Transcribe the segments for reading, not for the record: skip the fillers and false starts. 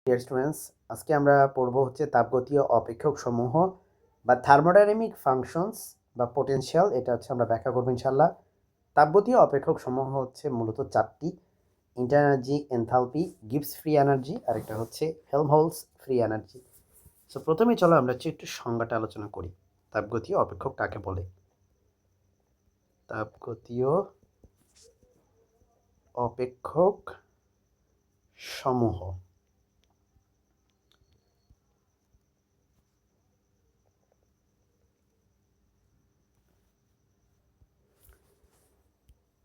Dear students, আজকে আমরা পড়ব হচ্ছে তাপগতীয় অপেক্ষক সমূহ বা থার্মোডাইনামিক ফাংশনস বা পোটেনশিয়াল। এটা হচ্ছে আমরা ব্যাখ্যা করবো ইনশাল্লাহ। তাপগতীয় অপেক্ষক সমূহ হচ্ছে মূলত চারটি: inter energy, enthalpy, Gibbs free energy, আর একটা হচ্ছে হেলমহোলটজ ফ্রি এনার্জি। সো প্রথমে চলো আমরা একটু সংজ্ঞাটা আলোচনা করি। তাপগতীয় অপেক্ষক কাকে বলে? তাপগতীয় অপেক্ষক সমূহ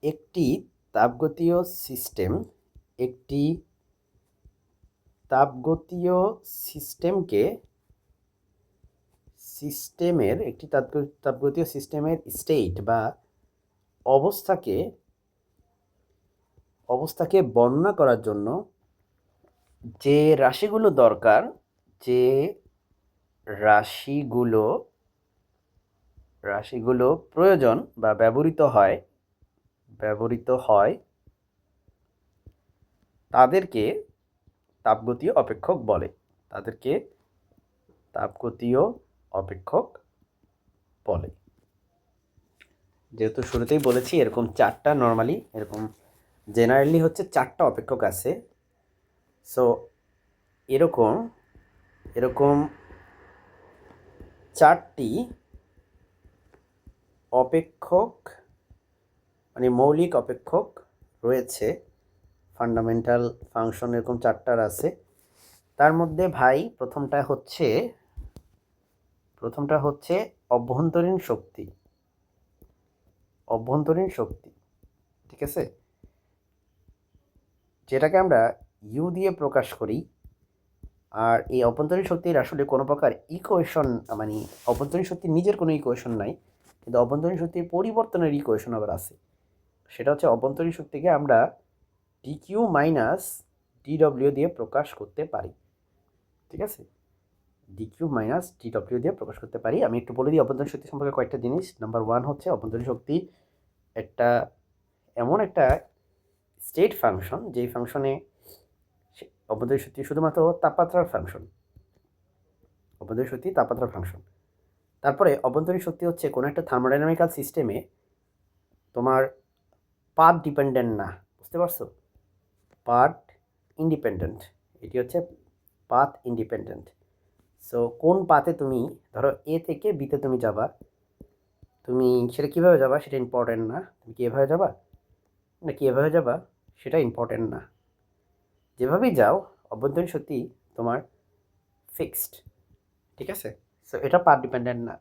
একটি তাপগতীয় সিস্টেম একটি তাপগতীয় তাপগতীয় সিস্টেমের স্টেট বা অবস্থাকে বর্ণনা করার জন্য যে রাশিগুলো দরকার, যে রাশিগুলো প্রয়োজন বা ব্যবহৃত হয় তাদেরকে তাপগতীয় অপেক্ষক বলে। যেহেতু শুরুতেই বলেছি, এরকম জেনারেলি হচ্ছে চারটা অপেক্ষক আছে। সো এরকম চারটি অপেক্ষক মানে মৌলিক অপেক্ষক রয়েছে। ফান্ডামেন্টাল ফাংশন এরকম চারটার আছে। তার মধ্যে ভাই প্রথমটা হচ্ছে অভ্যন্তরীণ শক্তি। ঠিক আছে, যেটাকে আমরা ইউ দিয়ে প্রকাশ করি। আর এই অভ্যন্তরীণ শক্তির আসলে কোনো প্রকার ইকুয়েশন, মানে অভ্যন্তরীণ শক্তির নিজের কোনো ইকুয়েশন নাই, কিন্তু অভ্যন্তরীণ শক্তির পরিবর্তনের ইকুয়েশন আবার আছে। সেটা হচ্ছে অভ্যন্তরীণ শক্তিকে আমরা ডিকিউ মাইনাস ডিডব্লিউ দিয়ে প্রকাশ করতে পারি। ঠিক আছে, ডিকিউ মাইনাস ডিডব্লিউ দিয়ে প্রকাশ করতে পারি। আমি একটু বলে দিই অভ্যন্তরীণ শক্তি সম্পর্কে কয়েকটা জিনিস। নাম্বার 1 হচ্ছে অভ্যন্তরীণ শক্তি এমন একটা স্টেট ফাংশন, যেই ফাংশনে অভ্যন্তরীণ শক্তি শুধুমাত্র তাপমাত্রার ফাংশন। তারপরে অভ্যন্তরীণ শক্তি হচ্ছে কোনো একটা থার্মোডাইনামিক্যাল সিস্টেমে তোমার পাথ ডিপেন্ডেন্ট না। বুঝতে পারছো? Path independent. এটি হচ্ছে পাথ ইন্ডিপেন্ডেন্ট। সো কোন পাথে তুমি ধরো এ থেকে বিতে তুমি যাবা, তুমি সেটা কীভাবে যাবা সেটা ইম্পর্টেন্ট না। তুমি কি এভাবে যাবা না কি এভাবে যাবা সেটা ইম্পর্টেন্ট না। যেভাবেই যাও অভ্যন্তরীণ শক্তি তোমার ফিক্সড। ঠিক আছে, সো এটা পাথ ডিপেন্ডেন্ট না।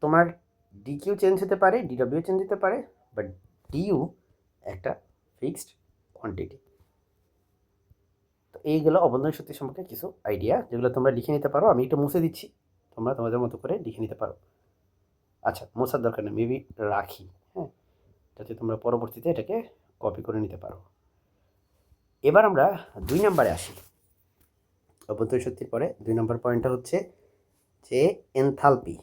তোমার ডিকিউ চেঞ্জ হতে পারে, ডিডব্লিউ চেঞ্জ হতে পারে, বাট ডিইউ একটা ফিক্সড কোয়ান্টিটি। তো এইগুলো অভ্যন্তরীণ শক্তি সম্পর্কে কিছু আইডিয়া, যেগুলো তোমরা লিখে নিতে পারো। আমি একটু মুছে দিচ্ছি, তোমরা তোমাদের মতো করে লিখে নিতে পারো। আচ্ছা, মোছার দরকার নেই, মেবি রাখি, হ্যাঁ, যাতে তোমরা পরবর্তীতে এটাকে কপি করে নিতে পারো। এবার আমরা 2 নম্বরে আসি। অভ্যন্তরীণ শক্তির পরে 2 নম্বর পয়েন্টটা হচ্ছে যে এনথালপি।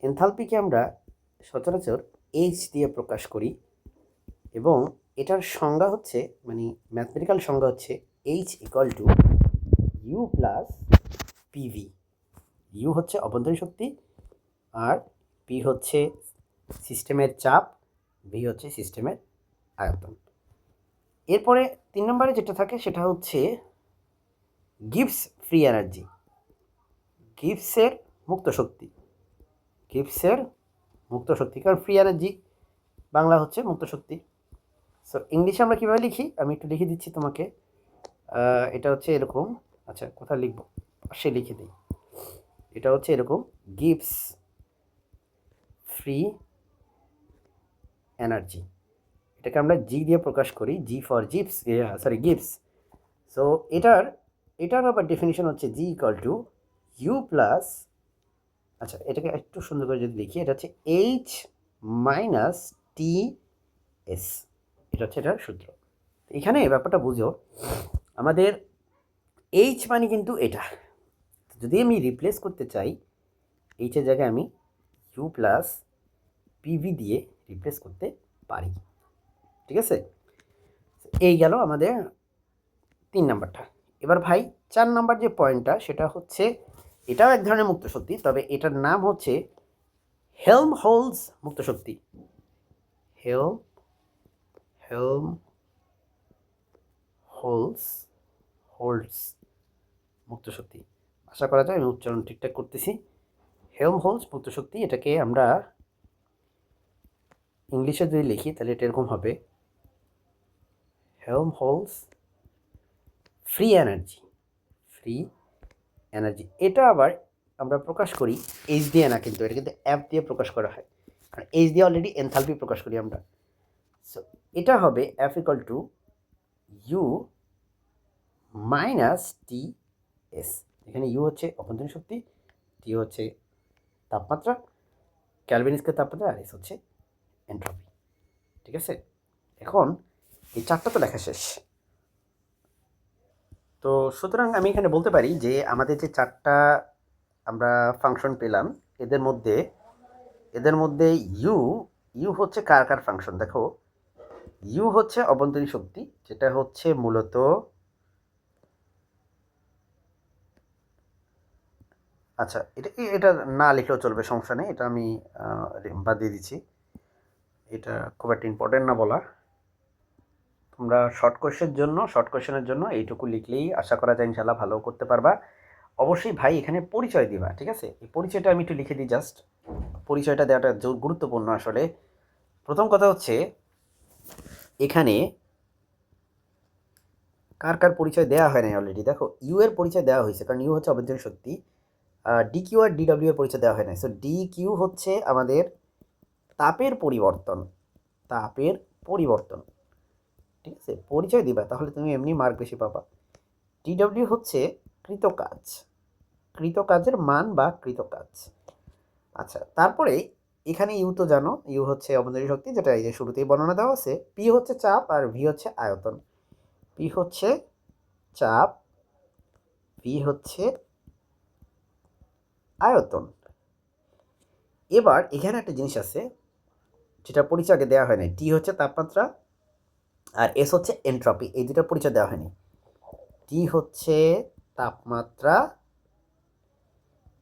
এনথালপিকে আমরা সচরাচর এইচ দিয়ে প্রকাশ করি, এবং এটার সংজ্ঞা হচ্ছে, মানে ম্যাথমেটিক্যাল সংজ্ঞা হচ্ছে H equal to U plus PV. U হচ্ছে অভ্যন্তরীণ শক্তি, আর পি হচ্ছে সিস্টেমের চাপ, ভি হচ্ছে সিস্টেমের আয়তন। এরপরে 3 নম্বরে যেটা থাকে সেটা হচ্ছে গিবস ফ্রি এনার্জি। গিবসের মুক্ত শক্তি, কারণ ফ্রি এনার্জি বাংলা হচ্ছে মুক্ত শক্তি। সো ইংলিশে আমরা কীভাবে লিখি আমি একটু লিখে দিচ্ছি তোমাকে। এটা হচ্ছে এরকম, আচ্ছা কোথায় লিখবো, সে লিখে দিই। এটা হচ্ছে এরকম: গিবস ফ্রি এনার্জি। এটাকে আমরা জি দিয়ে প্রকাশ করি, জি ফর গিবস। সো এটার আবার ডেফিনিশন হচ্ছে জি ইকুয়াল টু ইউ প্লাস, আচ্ছা এটাকে একটু সুন্দর করে যদি লিখি, এটা হচ্ছে এইচ মাইনাস টি এস। এটা হচ্ছে এটার সূত্র। এখানে ব্যাপারটা বুঝো, আমাদের এইচ মানে কিন্তু এটা, যদি আমি রিপ্লেস করতে চাই এইচের জায়গায় আমি ইউ প্লাস পিভি দিয়ে রিপ্লেস করতে পারি। ঠিক আছে, এই গেল আমাদের 3 নাম্বারটা। এবার ভাই 4 নাম্বার যে পয়েন্টটা সেটা হচ্ছে, এটাও এক ধরনের মুক্ত শক্তি, তবে এটার নাম হচ্ছে হেলমহোল্টজ মুক্ত শক্তি। হেলম হেলম হোলস হোল্ডস মুক্ত শক্তি। আশা করা যায় আমি উচ্চারণ ঠিকঠাক করতেছি। হেলমহোল্টজ মুক্ত শক্তি, এটাকে আমরা ইংলিশে যদি লিখি তাহলে এটা এরকম হবে, Helmholtz free energy. Free energy, এটা আবার আমরা প্রকাশ করি এইচ দিয়ে না, কিন্তু এটা কিন্তু অ্যাপ দিয়ে প্রকাশ করা হয়, আর এইচ দিয়ে অলরেডি এনথালপি প্রকাশ করি আমরা। সো এটা হবে F equal to U minus T S. এখানে ইউ হচ্ছে অভ্যন্তরীণ শক্তি, টি হচ্ছে তাপমাত্রা, ক্যালভিন স্কেল তাপমাত্রা, আর এস হচ্ছে এন্ট্রপি। ঠিক আছে, এখন এই চারটা তো লেখা শেষ। তো সুতরাং আমি এখানে বলতে পারি যে আমাদের যে চারটা আমরা ফাংশন পেলাম, এদের মধ্যে ইউ ইউ হচ্ছে কার কার ফাংশন দেখো। ইউ হচ্ছে অভ্যন্তরীণ শক্তি, যেটা হচ্ছে মূলত আচ্ছা, এটা এটা না লিখলেও চলবে, সমস্যা নেই, এটা আমি বাদ দিয়ে দিচ্ছি, এটা খুব একটা ইম্পর্টেন্ট না বলা। তোমরা শর্ট কোয়েশ্চেনের জন্য এইটুকু লিখলেই আশা করা যায় ইনশাল্লাহ ভালো করতে পারবা। অবশ্যই ভাই এখানে পরিচয় দিবা, ঠিক আছে? এই পরিচয়টা আমি একটু লিখে দিই জাস্ট, পরিচয়টা দেওয়াটা গুরুত্বপূর্ণ আসলে। প্রথম কথা হচ্ছে এখানে কার কার পরিচয় দেওয়া হয় নাই অলরেডি, দেখো ইউ এর পরিচয় দেওয়া হয়েছে, কারণ ইউ হচ্ছে অভ্যন্তরীণ শক্তি। ডি কিউ আর ডিডব্লিউ এর পরিচয় দেওয়া হয় নাই। সো ডি কিউ হচ্ছে আমাদের তাপের পরিবর্তন, তাপের পরিবর্তন, ঠিক আছে? পরিচয় দিবা, তাহলে তুমি এমনি মার্ক বেশি পাবা। ডিডব্লিউ হচ্ছে কৃতকাজ, কৃতকাজের মান বা কৃতকাজ। আচ্ছা, তারপরে এখানে ইউ তো জানো, ইউ হচ্ছে অভ্যন্তরীণ শক্তি, যেটা এই যে শুরুতেই বর্ণনা দেওয়া আছে। পি হচ্ছে চাপ আর ভি হচ্ছে আয়তন। পি হচ্ছে চাপ, ভি হচ্ছে আয়তন। এবার এখানে একটা জিনিস আছে যেটা পরিচয় আগে দেওয়া হয় নাই, টি হচ্ছে তাপমাত্রা আর এস হচ্ছে এন্ট্রপি, এই দুটার পরিচয় দেওয়া হয়নি। টি হচ্ছে তাপমাত্রা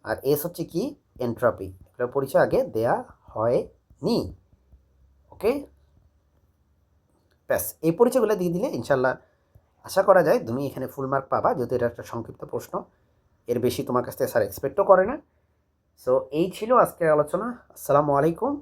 আর এস হচ্ছে কি, এন্ট্রপি, এটার পরিচয় আগে দেয়া হয়নি। ওকে, ব্যাস এই পরিচয়গুলো দিয়ে দিলে ইনশাল্লাহ আশা করা যায় তুমি এখানে ফুল মার্ক পাবা, যেহেতু এটা একটা সংক্ষিপ্ত প্রশ্ন, এর বেশি তোমার কাছ থেকে স্যার এক্সপেক্টও করে না। সো এই ছিল আজকের আলোচনা। আসসালামু আলাইকুম।